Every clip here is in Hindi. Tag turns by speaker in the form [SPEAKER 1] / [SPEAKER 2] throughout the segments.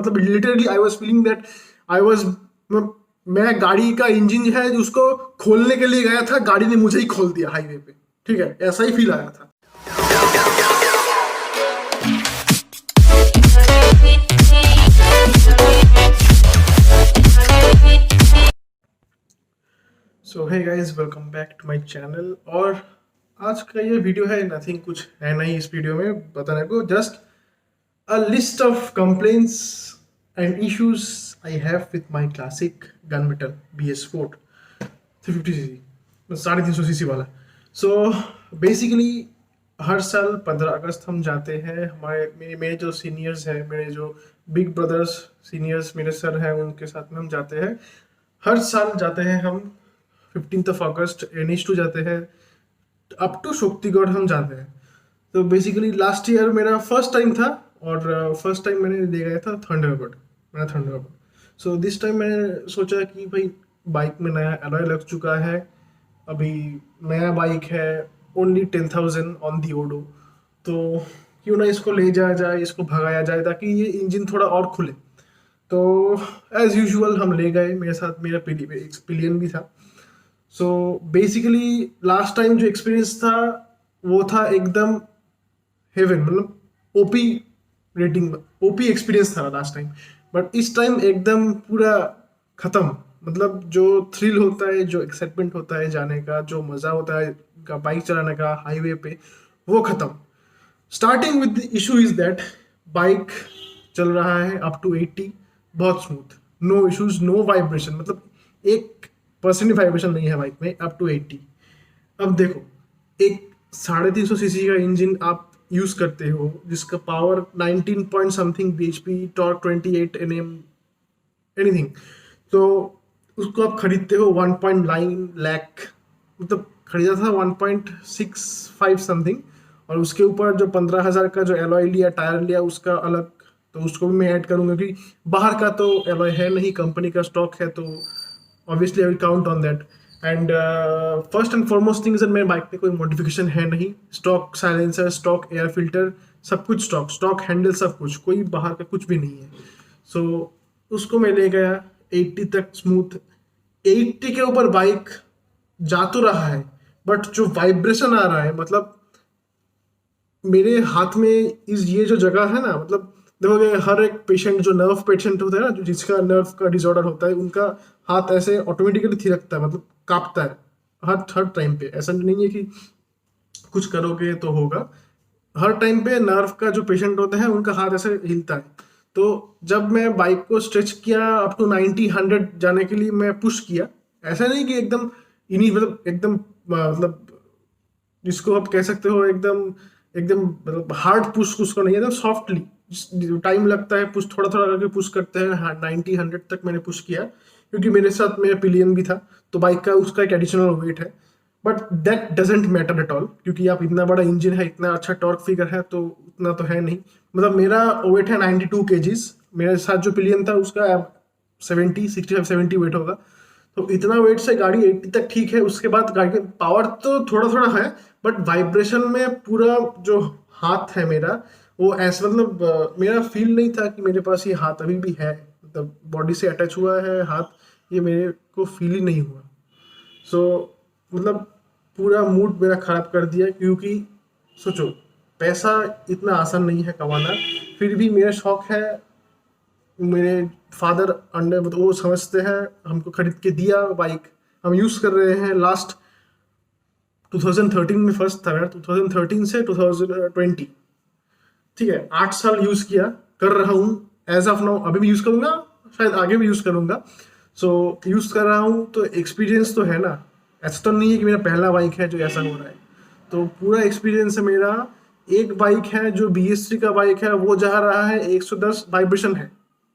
[SPEAKER 1] मतलब literally I was feeling that I was मैं गाड़ी का इंजन है उसको खोलने के लिए गया था, गाड़ी ने मुझे ही खोल दिया हाईवे पे। ठीक है, ऐसा ही फील आया था। So hey guys, welcome back to my channel. और आज का ये वीडियो है नथिंग, कुछ है नहीं इस वीडियो में बताने को, just a list of complaints and issues I have with my classic gunmetal BS4 350cc, 350cc वाला। सो बेसिकली हर साल 15 अगस्त हम जाते हैं, मेरे जो सीनियर्स हैं, मेरे जो बिग ब्रदर्स सीनियर्स मेरे सर हैं, उनके साथ में हम जाते हैं। हर साल जाते हैं हम 15 अगस्त NH2 जाते हैं, अप टू शक्तिगढ़ हम जाते हैं। तो बेसिकली लास्ट ईयर मेरा फर्स्ट टाइम था और फर्स्ट टाइम मैंने ले गया था थंडरबर्ड, मेरा थंडरबर्ड। सो दिस टाइम मैंने सोचा कि भाई बाइक में नया अलॉय लग चुका है, अभी नया बाइक है, ओनली 10,000 ऑन दी ओडो, तो क्यों ना इसको ले जाया जाए, इसको भगाया जाए ताकि ये इंजन थोड़ा और खुले। तो एज यूजुअल हम ले गए, मेरे साथ मेरा पिलियन भी था। सो बेसिकली लास्ट टाइम जो एक्सपीरियंस था वो था एकदम हेवन, मतलब ओपी रेटिंग, ओपी एक्सपीरियंस था लास्ट टाइम। बट इस टाइम एकदम पूरा खत्म, मतलब जो थ्रिल होता है, जो एक्साइटमेंट होता है जाने का, जो मज़ा होता है का बाइक चलाने का हाईवे पे, वो खत्म। Starting with the issue is that bike चल रहा है अप टू 80, बहुत smooth, no issues, no vibration, मतलब 1% वाइब्रेशन नहीं है बाइक में अप टू 80। अब देखो, एक 350cc का इंजन आप यूज करते हो जिसका power 19 point something bhp, torque 28 Nm, anything, तो उसको आप खरीदते हो 1.9 लाख, मतलब खरीदा था 1.65 समथिंग, और उसके ऊपर जो 15,000 का जो एलॉय लिया, टायर लिया, उसका अलग, तो उसको भी मैं ऐड करूंगा कि बाहर का तो एलॉय है नहीं, कंपनी का स्टॉक है, तो obviously I will count on that. And first and foremost thing is मेरे बाइक पे कोई मॉडिफिकेशन है नहीं, stock silencer, stock air filter, सब कुछ स्टॉक, स्टॉक हैंडल, सब कुछ, कोई बाहर का कुछ भी नहीं है। सो उसको मैं ले गया 80 तक स्मूथ। 80 के ऊपर बाइक जा तो रहा है, बट जो वाइब्रेशन आ रहा है, मतलब मेरे हाथ में इस ये जो जगह है ना, मतलब देखोगे हर एक पेशेंट, जो नर्व पेशेंट होता है ना, जो जिसका नर्व का डिसऑर्डर होता है, उनका हाथ ऐसे ऑटोमेटिकली थिरकता है, मतलब कांपता है हर हर टाइम पे। ऐसा नहीं है कि कुछ करोगे तो होगा, हर टाइम पे नर्व का जो पेशेंट होते हैं उनका हाथ ऐसे हिलता है। तो जब मैं बाइक को स्ट्रेच किया अप टू 90-100 जाने के लिए, मैं पुश किया, ऐसा नहीं कि एकदम इन्हीं, मतलब एकदम मतलब जिसको आप कह सकते हो एकदम एकदम मतलब हार्ड पुश उसको नहीं, एकदम सॉफ्टली, टाइम लगता है पुश, थोड़ा थोड़ा करके पुश करते हैं। 90-100 तक मैंने पुश किया, क्योंकि मेरे साथ मेरा पिलियन भी था, तो बाइक का उसका एक एडिशनल वेट है। But that doesn't matter at all, क्योंकि आप इतना बड़ा इंजन है, इतना अच्छा टॉर्क फिगर है, तो उतना तो है नहीं। मतलब मेरा वेट है 92 kgs, मेरे साथ जो पिलियन था उसका 65-70 वेट होगा। तो इतना वेट से गाड़ी 80 तक ठीक है। उसके बाद गाड़ी का पावर तो थोड़ा थोड़ा है, बट वाइब्रेशन में पूरा जो हाथ है मेरा, वो ऐसा, मतलब मेरा फील नहीं था कि मेरे पास ये हाथ अभी भी है, मतलब बॉडी से अटैच हुआ है हाथ, ये मेरे को फील ही नहीं हुआ। सो मतलब पूरा मूड मेरा खराब कर दिया, क्योंकि सोचो पैसा इतना आसान नहीं है कमाना, फिर भी मेरा शौक है, मेरे फादर अंडर, मतलब वो समझते हैं, हमको खरीद के दिया बाइक, हम यूज़ कर रहे हैं। लास्ट 2013 में फर्स्ट था मेरा, 2013 से 2020, ठीक है, 8 साल यूज़ किया, कर रहा हूँ एज ऑफ नाउ, अभी भी यूज़ करूँगा, शायद आगे भी यूज़ करूँगा। सो यूज़ कर रहा हूँ, तो एक्सपीरियंस तो है ना, ऐसा तो नहीं है कि मेरा पहला बाइक है जो ऐसा हो रहा है, तो पूरा एक्सपीरियंस है मेरा। एक बाइक है जो BS3 का बाइक है, वो जा रहा है 110, वाइब्रेशन है,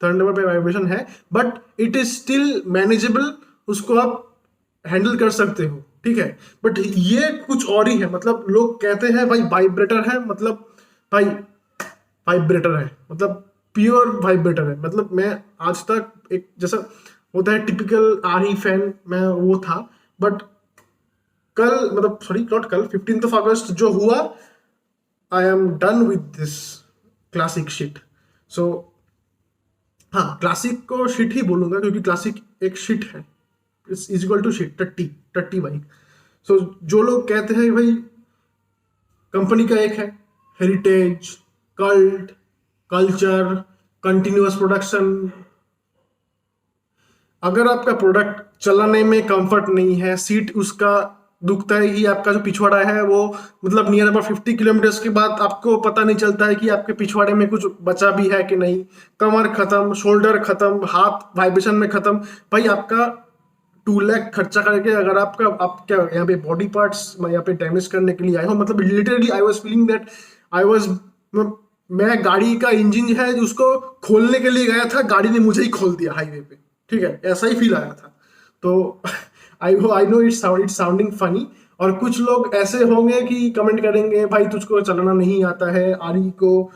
[SPEAKER 1] थंडरबर्ड पे वाइब्रेशन है, but it is still manageable, उसको आप हैंडल कर सकते हो, ठीक है। बट ये कुछ और ही है, मतलब लोग कहते हैं भाई वाइब्रेटर है, मतलब भाई वाइब्रेटर है, मतलब प्योर वाइब्रेटर है। मतलब मैं आज तक एक जैसा होता है टिपिकल RE फैन, मैं वो था, बट कल, मतलब सॉरी नॉट कल, 15 अगस्त जो हुआ, I am done with this classic shit. So हाँ, क्लासिक को शिट ही बोलूंगा क्योंकि क्लासिक एक शिट है, इज इक्वल टू शिट, टट्टी, टट्टी बाइक। सो जो लोग कहते हैं भाई कंपनी का एक है heritage, cult, culture, continuous production, अगर आपका प्रोडक्ट चलाने में कंफर्ट नहीं है, सीट उसका दुखता है कि आपका जो पिछवाड़ा है वो मतलब नियर अबाउट 50 किलोमीटर के बाद आपको पता नहीं चलता है कि आपके पिछवाड़े में कुछ बचा भी है कि नहीं, कमर खत्म, शोल्डर खत्म, हाथ वाइब्रेशन में खत्म, भाई आपका 2 लाख खर्चा करके अगर आप क्या यहाँ पे बॉडी पार्ट्स यहाँ पे डैमेज करने के लिए आए हो, मतलब literally I was feeling that I was मैं गाड़ी का इंजन है उसको खोलने के लिए गया था, गाड़ी ने मुझे ही खोल दिया हाईवे पे, ठीक है, ऐसा ही फील आया था। तो I know it's sounding funny, और कुछ लोग ऐसे होंगे कि कमेंट करेंगे भाई तुझको चलाना नहीं आता है, आरी को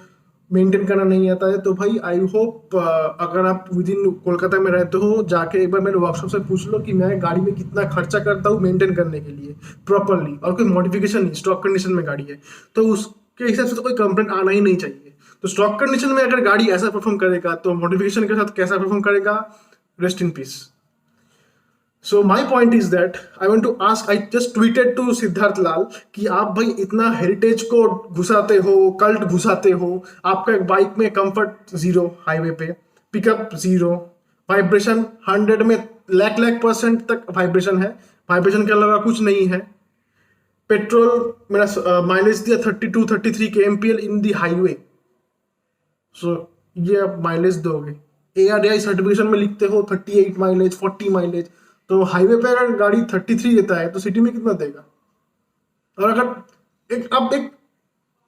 [SPEAKER 1] मेंटेन करना नहीं आता है, तो भाई आई होप अगर आप विद इन कोलकाता में रहते हो जाके एक बार मेरे वर्कशॉप से पूछ लो कि मैं गाड़ी में कितना खर्चा करता हूँ मेंटेन करने के लिए प्रॉपरली, और कोई मॉडिफिकेशन नहीं, स्टॉक कंडीशन में गाड़ी है, तो उसके हिसाब से तो कोई कंप्लेंट आना ही नहीं चाहिए। तो स्टॉक कंडीशन में अगर गाड़ी ऐसा परफॉर्म करेगा तो मॉडिफिकेशन के साथ कैसा परफॉर्म करेगा, rest in peace. So my point is that I want to ask, I just tweeted to Siddharth Lal कि आप भाई इतना हेरिटेज को घुसाते हो, कल्ट घुसाते हो, आपका एक बाइक में कंफर्ट जीरो, हाईवे पे पिकअप जीरो, वाइब्रेशन 100 में लाख तक वाइब्रेशन है, वाइब्रेशन के अलावा कुछ नहीं है, पेट्रोल मेरा माइलेज दिया 32-33 kmpl इन दी हाईवे। सो ये आप माइलेज दोगे, ARAI सर्टिफिकेशन में लिखते हो 38 माइलेज, 40 माइलेज, तो हाईवे पे अगर गाड़ी 33 देता है तो सिटी में कितना देगा? और अगर एक आप एक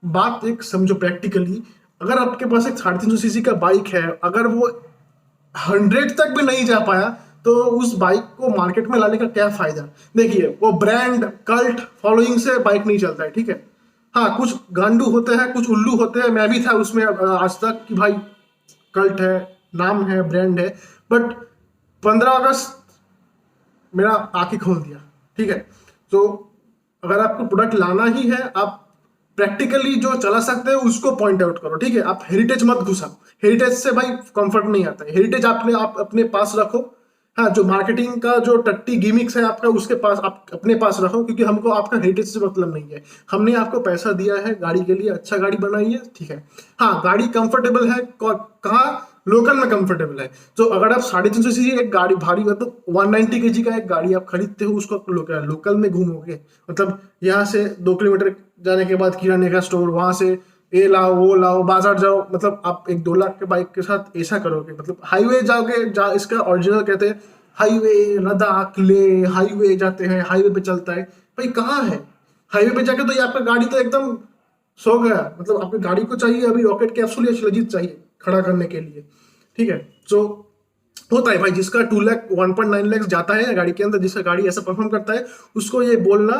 [SPEAKER 1] बात एक समझो प्रैक्टिकली, अगर आपके पास एक 350 cc का बाइक है, अगर वो 100 तक भी नहीं जा पाया तो उस बाइक को मार्केट में लाने का क्या फायदा? देखिए वो ब्रांड कल्ट फॉलोइंग से बाइक नहीं चलता है, ठीक है, हाँ कुछ गांडू होते हैं, कुछ उल्लू होते हैं, मैं भी था उसमें आज तक कि भाई कल्ट है, नाम है, ब्रांड है, बट 15 अगस्त मेरा आंखें खोल दिया, ठीक है। तो अगर आपको प्रोडक्ट लाना ही है, आप प्रैक्टिकली जो चला सकते हो उसको पॉइंट आउट करो, ठीक है, आप हेरिटेज मत घुसाओ, हेरिटेज से भाई कंफर्ट नहीं आता है, हेरिटेज आप अपने पास रखो, हाँ जो मार्केटिंग का जो टट्टी गिमिक्स है आपका उसके पास आप अपने पास रखो, क्योंकि हमको आपका हेरिटेज से मतलब नहीं है, हमने आपको पैसा दिया है गाड़ी के लिए, अच्छा गाड़ी बनाई है, ठीक है, हाँ गाड़ी कंफर्टेबल है, कहाँ लोकल में कंफर्टेबल है, तो अगर आप 350 cc एक गाड़ी भारी मतलब 190 kg का एक गाड़ी आप खरीदते हो, उसको लोकल में घूमोगे, मतलब यहाँ से 2 किलोमीटर जाने के बाद किराने का स्टोर, वहां से ये लाओ वो लाओ, बाजार जाओ, मतलब आप एक 2 लाख के बाइक के साथ ऐसा करोगे, मतलब हाईवे जाओगे, इसका ओरिजिनल कहते हैं हाईवे, लद्दाख ले हाईवे जाते हैं, हाईवे पे चलता है, भाई कहाँ है हाईवे पे जाके, तो ये आपका गाड़ी तो एकदम सो गया, मतलब आपकी गाड़ी को चाहिए अभी रॉकेट कैप्सूल या शिलाजीत चाहिए खड़ा करने के लिए, ठीक है। सो होता है भाई, जिसका 2 लाख 1.9 लाख जाता है गाड़ी के अंदर, जिसका गाड़ी ऐसा परफॉर्म करता है, उसको ये बोलना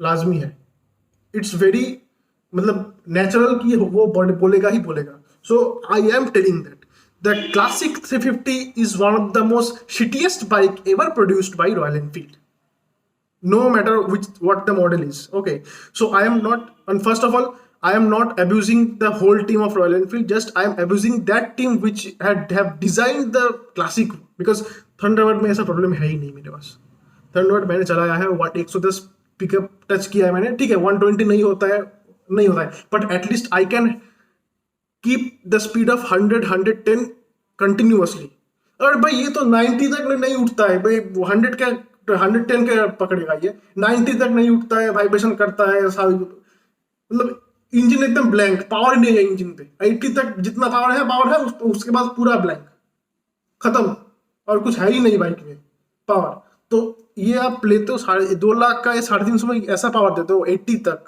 [SPEAKER 1] लाजमी है, इट्स वेरी मतलब नेचुरल कि वो बोलेगा ही बोलेगा। So I am telling that the classic 350 is one of the most shittiest bike ever produced by Royal Enfield, no matter which what the model is, okay? So I am not, and first of all I am not abusing the whole team of Royal Enfield, just I am abusing that team which have designed the classic, because Thunderbird में ऐसा प्रॉब्लम है ही नहीं मेरे पास, Thunderbird मैंने चलाया है, 110 पिकअप टच किया है मैंने, ठीक है, 120 नहीं होता है, नहीं होता है, but at least I can keep the speed of 100-110 continuously. और भाई ये तो 90 तक नहीं उठता है भाई, 100 का 110 का पकड़ेगा, ये 90 तक नहीं उठता है, वाइब्रेशन करता है सारी, मतलब इंजन एकदम ब्लैंक, पावर नहीं है इंजन पे, 80 तक जितना पावर है उसके बाद पूरा ब्लैंक खत्म, और कुछ है ही नहीं बाइक में पावर। तो ये आप लेते हो 2.5 लाख का, या 350 में ऐसा पावर देते हो 80 तक,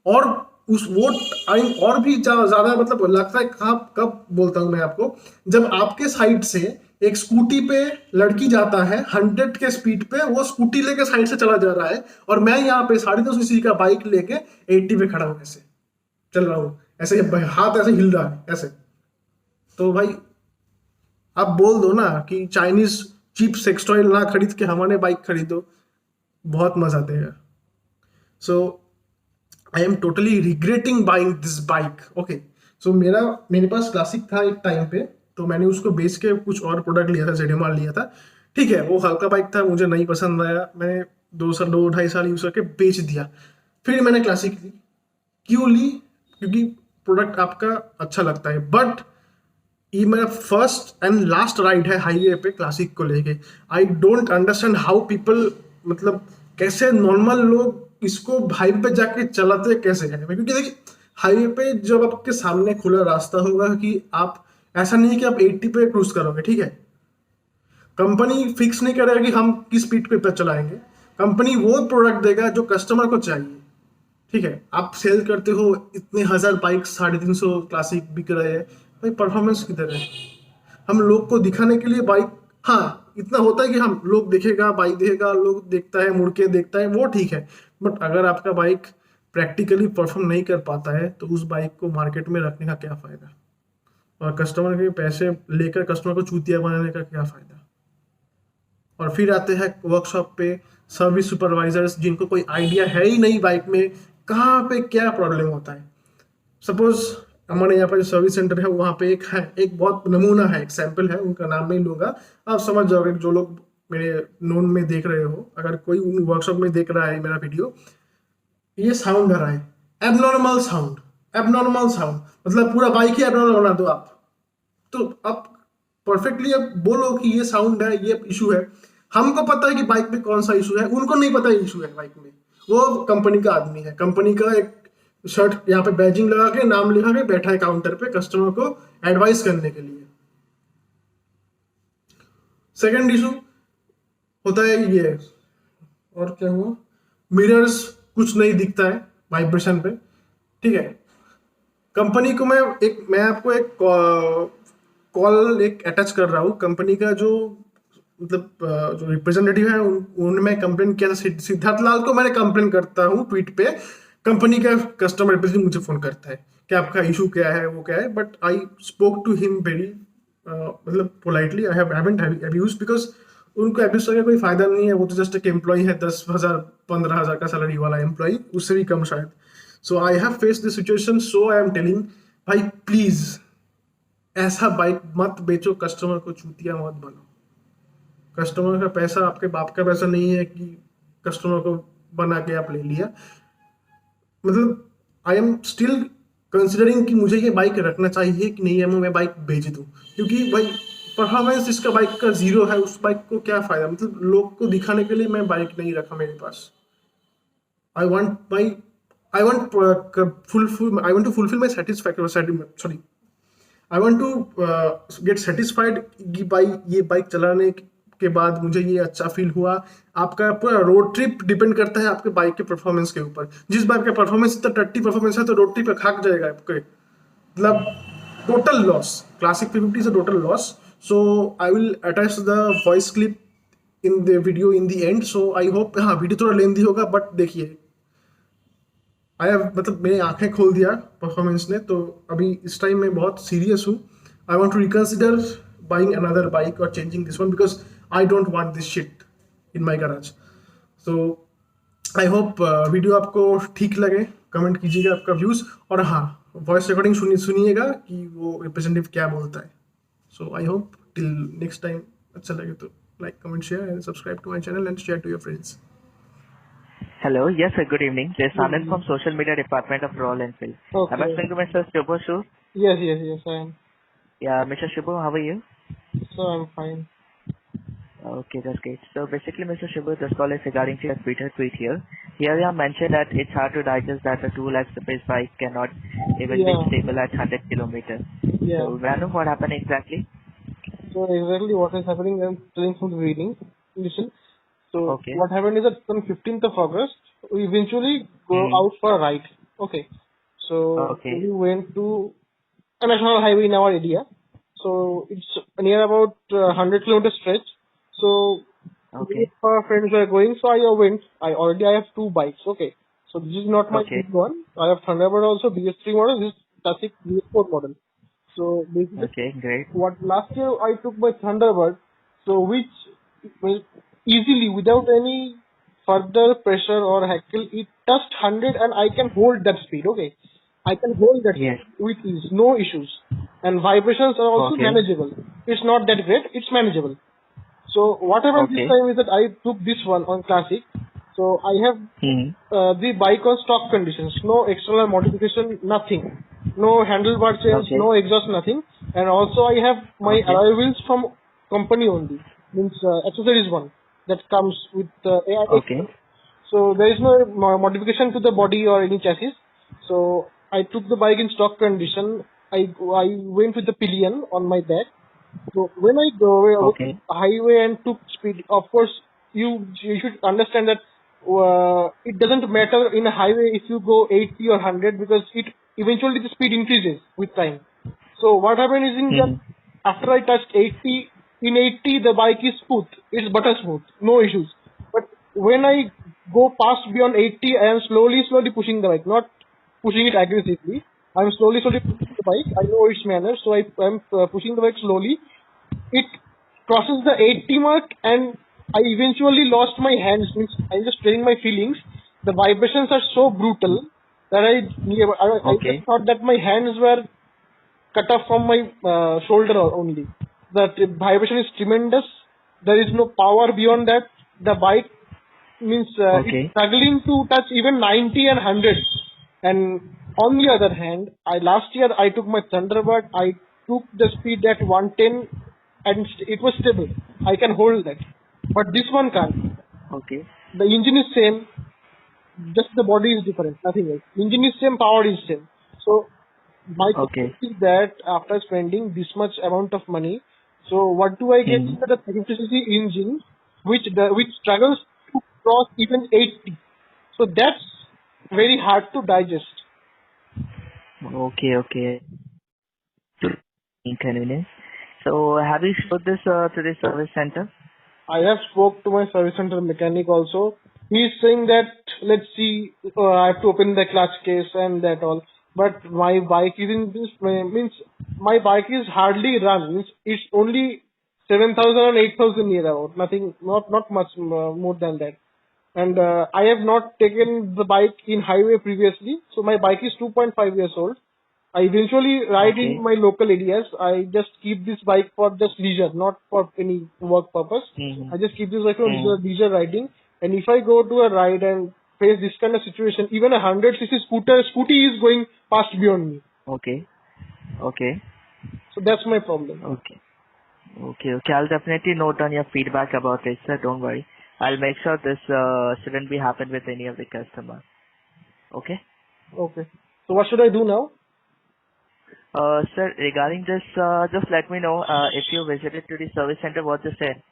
[SPEAKER 1] और उस वो टाइम और भी ज्यादा मतलब लगता है, कब कब बोलता हूं मैं आपको, जब आपके साइड से एक स्कूटी पे लड़की जाता है 100 के स्पीड पे, वो स्कूटी लेके साइड से चला जा रहा है, और मैं यहाँ पे 250 cc का बाइक लेके 80 पे खड़ा हूं, ऐसे चल रहा हूं, ऐसे हाथ ऐसे हिल रहा है ऐसे, तो भाई आप बोल दो ना कि चाइनीज चीप सेक्स टॉय ना खरीद के हमारे बाइक खरीदो, बहुत मजा देगा। So I am totally regretting buying this bike, okay. So मेरे पास क्लासिक था एक टाइम पे, तो मैंने उसको बेच के कुछ और प्रोडक्ट लिया था, जेडीमार लिया था। ठीक है, वो हल्का बाइक था, मुझे नहीं पसंद आया, मैंने 2 ढाई साल यूज करके बेच दिया। फिर मैंने क्लासिक ली। क्यों ली? क्योंकि प्रोडक्ट आपका अच्छा लगता है। बट ये मेरा फर्स्ट एंड लास्ट राइड है हाईवे पे क्लासिक को लेके। I don't understand how people, मतलब कैसे नॉर्मल लोग इसको हाईवे पे जाके चलाते कैसे हैं। क्योंकि देखिए, हाईवे पे जब आपके सामने खुला रास्ता होगा कि आप, ऐसा नहीं है कि आप 80 पे क्रूज करोगे, ठीक है। कंपनी फिक्स नहीं करेगा कि हम किस स्पीड पे चलाएंगे। कंपनी वो प्रोडक्ट देगा जो कस्टमर को चाहिए, ठीक है। आप सेल करते हो इतने हजार बाइक, 350 क्लासिक बिक रहे हैं, भाई परफॉर्मेंस किधर है? हम लोग को दिखाने के लिए बाइक, हाँ इतना होता है कि हम लोग देखेगा, बाइक देखेगा, लोग देखता है, मुड़ के देखता है, वो ठीक है। बट अगर आपका बाइक प्रैक्टिकली परफॉर्म नहीं कर पाता है तो उस बाइक को मार्केट में रखने का क्या फायदा, और कस्टमर के पैसे लेकर कस्टमर को चूतिया बनाने का क्या फायदा। और फिर आते हैं वर्कशॉप पे सर्विस सुपरवाइजर्स, जिनको कोई आइडिया है ही नहीं बाइक में कहाँ पे क्या प्रॉब्लम होता है। सपोज हमारे यहाँ पर जो सर्विस सेंटर है वहाँ पे एक है, एक बहुत नमूना है, एक सैंपल है, उनका नाम नहीं लूंगा, आप समझ जाओगे। जो लोग मेरे नोन में देख रहे हो, अगर कोई उन वर्कशॉप में देख रहा है मेरा वीडियो, ये साउंड आ रहा है, एबनॉर्मल साउंड, एबनॉर्मल साउंड, मतलब पूरा बाइक ही एबनॉर्मल बना दो आप। तो आप परफेक्टली अब बोलो कि ये साउंड है, ये इशू है। हमको पता है कि बाइक में कौन सा इशू है, उनको नहीं पता इशू है बाइक में। वो कंपनी का आदमी है, कंपनी का एक शर्ट यहाँ पे बैजिंग लगा के, नाम लिखा के बैठा है काउंटर पे कस्टमर को एडवाइस करने के लिए। सेकंड इशू होता है ये, और क्या हुआ, मिरर्स कुछ नहीं दिखता है वाइब्रेशन पे, ठीक है। कंपनी को मैं आपको एक कॉल एक अटैच कर रहा हूँ। कंपनी का जो, मतलब जो रिप्रेजेंटेटिव है, उनमें कंप्लेन किया था, सिद्धार्थ लाल को मैंने कंप्लेन करता हूँ ट्वीट पे। कंपनी का कस्टमर रिप्रेजेंटेटिव मुझे फोन करता है कि आपका इशू क्या है, वो क्या है। But I spoke to him very, मतलब politely, I haven't abuse, because उनको अब्यूज करके कोई फायदा नहीं है। वो तो जस्ट एक एम्प्लॉय है, 10,000 15,000 का सैलरी वाला एम्प्लॉय, उससे भी कम शायद। So I have face this situation, so I am telling, भाई प्लीज ऐसा बाइक मत बेचो, कस्टमर को चूतिया मत बनो। कस्टमर का पैसा आपके बाप का पैसा नहीं है कि कस्टमर को बना के आप ले लिया। मतलब आई एम स्टिल कंसिडरिंग कि मुझे ये बाइक रखना चाहिए कि नहीं है, मैं बाइक बेच दूं। क्योंकि भाई परफॉर्मेंस इसका बाइक का जीरो है, उस बाइक को क्या फायदा। मतलब लोग को दिखाने के लिए मैं बाइक नहीं रखा मेरे पास। I want my, I want fulfil, I want to fulfil my satisfaction, sorry, I want to get satisfied कि भाई ये बाइक चलाने के बाद मुझे ये अच्छा फील हुआ। आपका पूरा रोड ट्रिप डिपेंड करता है आपके बाइक के परफॉर्मेंस के ऊपर। जिस बाइक का परफॉर्मेंस इतना टट्टी परफॉर्मेंस है तो रोड ट्रिप पे खाक जाएगा आपके, मतलब total loss. Classic 350 is a total loss. So I will attach the voice clip in the video in the end. So I hope, हाँ वीडियो थोड़ा लेंदी होगा, बट देखिए आई हैव, मतलब मेरी आंखें खोल दिया परफॉर्मेंस ने। तो अभी इस टाइम मैं बहुत सीरियस हूँ। I want to reconsider buying another bike और changing this one, because I don't want this shit in my garage. So I hope video आपको ठीक लगे, कमेंट कीजिएगा आपका व्यूज, और हाँ वॉइस रिकॉर्डिंग सुनिएगा कि वो रिप्रेजेंटेटिव क्या बोलता है। So I hope till next time अच्छा लगे तो like, comment, share and subscribe to my channel and share to your friends.
[SPEAKER 2] Hello. Yes, sir. Good evening. This is
[SPEAKER 3] Good
[SPEAKER 2] Anand from
[SPEAKER 3] evening.
[SPEAKER 2] Social Media Department of Royal Enfield. Am I
[SPEAKER 3] Okay.
[SPEAKER 2] speaking to Mr. Shubhashu?
[SPEAKER 3] Yes, I am.
[SPEAKER 2] Yeah, Mr. Shubhu, how are you?
[SPEAKER 3] So I'm fine.
[SPEAKER 2] Okay, that's great. So basically, Mr. Shubhu, this call is regarding to your Twitter tweet here. Here you have mentioned that it's hard to digest that a 2 lakh space bike cannot even be
[SPEAKER 3] Yeah,
[SPEAKER 2] stable at 100 kilometers.
[SPEAKER 3] yeah.
[SPEAKER 2] So, may I know what happened exactly?
[SPEAKER 3] So exactly what is happening, I'm telling from the beginning. Listen. So
[SPEAKER 2] Okay.
[SPEAKER 3] what happened is that on 15th of August, we eventually go
[SPEAKER 2] Hmm.
[SPEAKER 3] out for a ride. Okay. So
[SPEAKER 2] Okay.
[SPEAKER 3] we went to a national highway in our area. So it's near about 100 kilometer stretch. So many
[SPEAKER 2] Okay.
[SPEAKER 3] of our friends were going, so I went. I have two bikes. Okay. So this is not my
[SPEAKER 2] Okay.
[SPEAKER 3] big one. I have Thunderbird also, BS3 model. This is classic BS4 model. So basically,
[SPEAKER 2] Okay. Great.
[SPEAKER 3] what last year I took my Thunderbird, so which well, easily without any further pressure or hackle, it touched 100 and I can hold that speed. Okay, I can hold that
[SPEAKER 2] Yes.
[SPEAKER 3] speed with ease, no issues. and vibrations are also
[SPEAKER 2] Okay.
[SPEAKER 3] manageable. It's not that great, it's manageable. So what happened this
[SPEAKER 2] Okay.
[SPEAKER 3] time is that I took this one on Classic. So I have
[SPEAKER 2] Hmm.
[SPEAKER 3] the bike on stock conditions, no external modification, nothing, no handlebar change,
[SPEAKER 2] Okay.
[SPEAKER 3] no exhaust, nothing, and also I have my
[SPEAKER 2] Okay.
[SPEAKER 3] alloy wheels from company only, means accessories one that comes with AI.
[SPEAKER 2] Okay.
[SPEAKER 3] So there is no modification to the body or any chassis. So I took the bike in stock condition. I went with the pillion on my back. So when I go
[SPEAKER 2] Okay.
[SPEAKER 3] highway and took speed, of course you should understand that it doesn't matter in a highway if you go 80 or 100 because it eventually the speed increases with time. So what happened is in that
[SPEAKER 2] Hmm.
[SPEAKER 3] after I touched 80, in 80 the bike is smooth. It's butter smooth, no issues. But when I go past beyond 80, I am slowly pushing the bike, not pushing it aggressively. I'm slowly pushing the bike. I know its manners, so I am pushing the bike slowly. It crosses the 80 mark, and I eventually lost my hands. Means I'm just telling my feelings. The vibrations are so brutal that I just
[SPEAKER 2] Okay.
[SPEAKER 3] thought that my hands were cut off from my shoulder only. The vibration is tremendous. There is no power beyond that. The bike means it's
[SPEAKER 2] Okay.
[SPEAKER 3] struggling to touch even 90 and 100. And on the other hand, I last year I took my Thunderbird. I took the speed at 110, and it was stable. I can hold that. But this one can't.
[SPEAKER 2] Okay.
[SPEAKER 3] The engine is same, just the body is different. Nothing else. Engine is same, power is same. So my
[SPEAKER 2] Okay.
[SPEAKER 3] question is that after spending this much amount of money, so what do I get
[SPEAKER 2] Hmm.
[SPEAKER 3] in the 350cc engine, which struggles to cross even 80? So that's very hard to digest.
[SPEAKER 2] Okay. Okay. To inconvenience. So have you showed this to the service center?
[SPEAKER 3] I have spoke to my service center mechanic also. He is saying that let's see, I have to open the clutch case and that all. But my bike is in this means my bike is hardly run. Means it's only 7,000 and 8,000 near about. Nothing, not much more than that. And I have not taken the bike in highway previously. So my bike is 2.5 years old. I eventually ride in
[SPEAKER 2] Okay.
[SPEAKER 3] my local areas. I just keep this bike for just leisure, not for any work purpose.
[SPEAKER 2] Hmm.
[SPEAKER 3] I just keep this bike for
[SPEAKER 2] Hmm.
[SPEAKER 3] leisure riding. And if I go to a ride and face this kind of situation, even a 100cc scooty is going past beyond me.
[SPEAKER 2] Okay. Okay.
[SPEAKER 3] So that's my problem.
[SPEAKER 2] Okay. Okay. Okay. I'll definitely note on your feedback about it, sir. Don't worry. I'll make sure this shouldn't be happen with any of the customer. Okay.
[SPEAKER 3] Okay. So what should I do now?
[SPEAKER 2] Sir, regarding this, just let me know if you visited to the service center, what they said.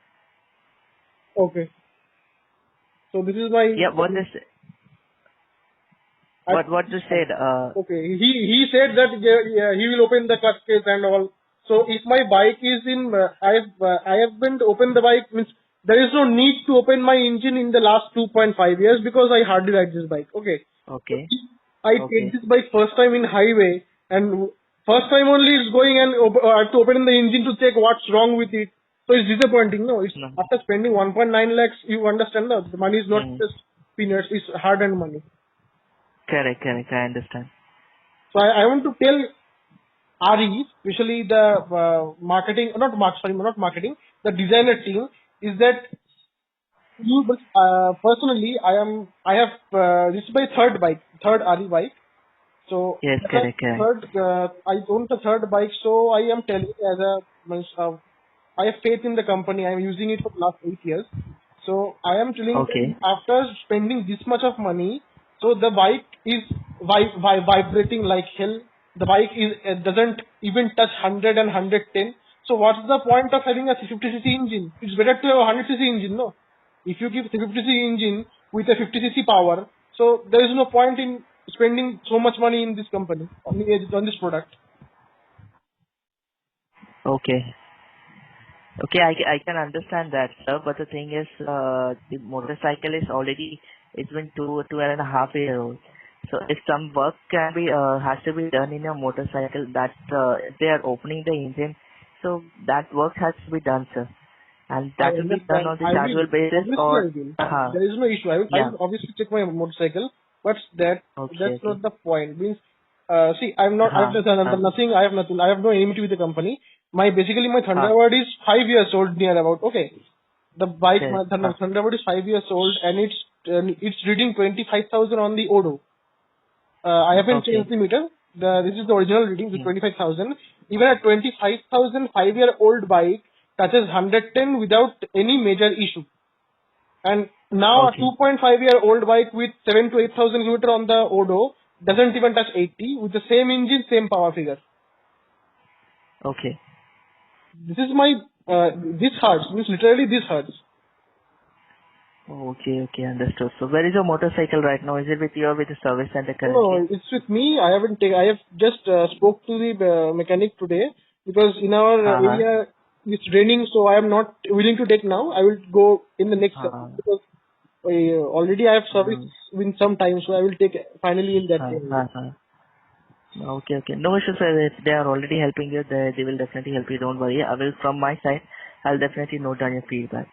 [SPEAKER 3] Okay. So this is my.
[SPEAKER 2] Yeah, what they said. What they said.
[SPEAKER 3] Okay. He said that yeah, he will open the clutch case and all. So if my bike is in, I have been to open the bike means there is no need to open my engine in the last 2.5 years because I hardly ride this bike. Okay. So
[SPEAKER 2] Okay.
[SPEAKER 3] if I take
[SPEAKER 2] Okay.
[SPEAKER 3] this bike first time in highway and first time only it's going and I have to open the engine to check what's wrong with it. So it's disappointing. No, it's
[SPEAKER 2] No.
[SPEAKER 3] after spending 1.9 lakhs, you understand that the money is not
[SPEAKER 2] Hmm.
[SPEAKER 3] just peanuts, it's hard earned money.
[SPEAKER 2] Correct. Correct. I understand.
[SPEAKER 3] So I want to tell RE, especially the marketing, not marketing, the designer team, is that you, personally, I have, this is my third RE bike. So,
[SPEAKER 2] Yes.
[SPEAKER 3] as a
[SPEAKER 2] Correct. Correct.
[SPEAKER 3] third, I own the third bike, so I am telling as a, I have faith in the company. I am using it for the last 8 years. So I am telling that
[SPEAKER 2] Okay.
[SPEAKER 3] after spending this much of money, so the bike is vibrating like hell. The bike is doesn't even touch 100 and 110. So what's the point of having a 50cc engine? It's better to have a 100cc engine, no? If you give 50cc engine with a 50cc power, so there is no point in spending so much money in this company on this product.
[SPEAKER 2] Okay. Okay, I can understand that, sir. But the thing is, the motorcycle is already, it's been 2.5 years old. So if some work can be, has to be done in your motorcycle, that if they are opening the engine, so that work has to be done, sir. And
[SPEAKER 3] I
[SPEAKER 2] that will be done
[SPEAKER 3] understand.
[SPEAKER 2] on the
[SPEAKER 3] I will.
[SPEAKER 2] casual basis
[SPEAKER 3] Obviously, I
[SPEAKER 2] or,
[SPEAKER 3] will.
[SPEAKER 2] uh,
[SPEAKER 3] There is no issue. I
[SPEAKER 2] yeah.
[SPEAKER 3] will obviously check my motorcycle, but that's
[SPEAKER 2] Okay, okay.
[SPEAKER 3] not the point. Means See, I'm not. I've done nothing. I have nothing. I have no enmity with the company. My Thunderbird is 5 years old near about. Okay, the bike,
[SPEAKER 2] Okay.
[SPEAKER 3] my Thunderbird is 5 years old, and it's reading 25,000 on the Odo. I haven't
[SPEAKER 2] Okay.
[SPEAKER 3] changed the meter. This is the original reading, the 25,000. Even at 25,000, 5-year-old bike touches 110 without any major issue. And now
[SPEAKER 2] Okay.
[SPEAKER 3] a 2.5-year-old bike with 7 to 8,000 kilometer on the Odo doesn't even touch 80 with the same engine, same power figure.
[SPEAKER 2] Okay.
[SPEAKER 3] This is my, this hurts. Means literally this hurts.
[SPEAKER 2] Okay, understood. So where is your motorcycle right now? Is it with you or with the service center
[SPEAKER 3] No,
[SPEAKER 2] currently?
[SPEAKER 3] it's with me. I have just spoke to the mechanic today because in our area it's raining, so I am not willing to take now. I will go in the next because already I have service in some time, so I will take finally in that time.
[SPEAKER 2] Okay. No issues, sir. If they are already helping you, they will definitely help you. Don't worry. I will, from my side, I'll definitely note down your feedback.